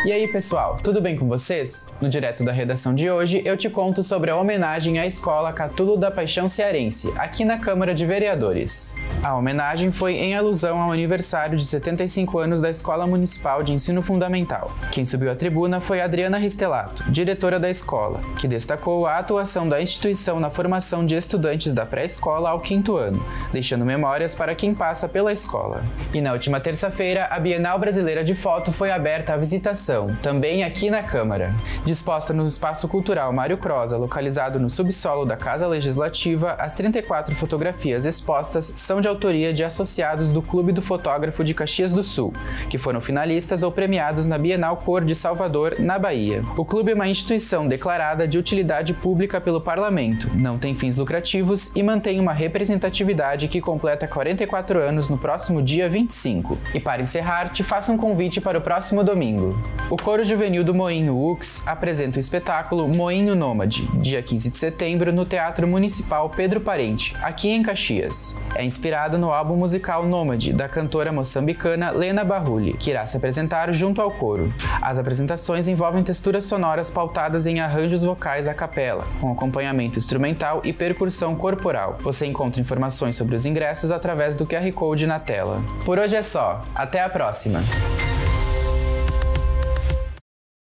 E aí, pessoal, tudo bem com vocês? No Direto da Redação de hoje, eu te conto sobre a homenagem à Escola Catulo da Paixão Cearense, aqui na Câmara de Vereadores. A homenagem foi em alusão ao aniversário de 75 anos da Escola Municipal de Ensino Fundamental. Quem subiu à tribuna foi Adriana Ristelato, diretora da escola, que destacou a atuação da instituição na formação de estudantes da pré-escola ao 5º ano, deixando memórias para quem passa pela escola. E na última terça-feira, a Bienal Brasileira de Foto foi aberta à visitação, também aqui na Câmara. Disposta no Espaço Cultural Mário Croza, localizado no subsolo da Casa Legislativa, as 34 fotografias expostas são de autoria de associados do Clube do Fotógrafo de Caxias do Sul, que foram finalistas ou premiados na Bienal Cor de Salvador, na Bahia. O clube é uma instituição declarada de utilidade pública pelo Parlamento, não tem fins lucrativos e mantém uma representatividade que completa 44 anos no próximo dia 25. E para encerrar, te faço um convite para o próximo domingo. O Coro Juvenil do Moinho UX apresenta o espetáculo Moinho Nômade, dia 15 de setembro, no Teatro Municipal Pedro Parente, aqui em Caxias. É inspirado no álbum musical Nômade, da cantora moçambicana Lena Barrulli, que irá se apresentar junto ao coro. As apresentações envolvem texturas sonoras pautadas em arranjos vocais a capela, com acompanhamento instrumental e percussão corporal. Você encontra informações sobre os ingressos através do QR Code na tela. Por hoje é só. Até a próxima!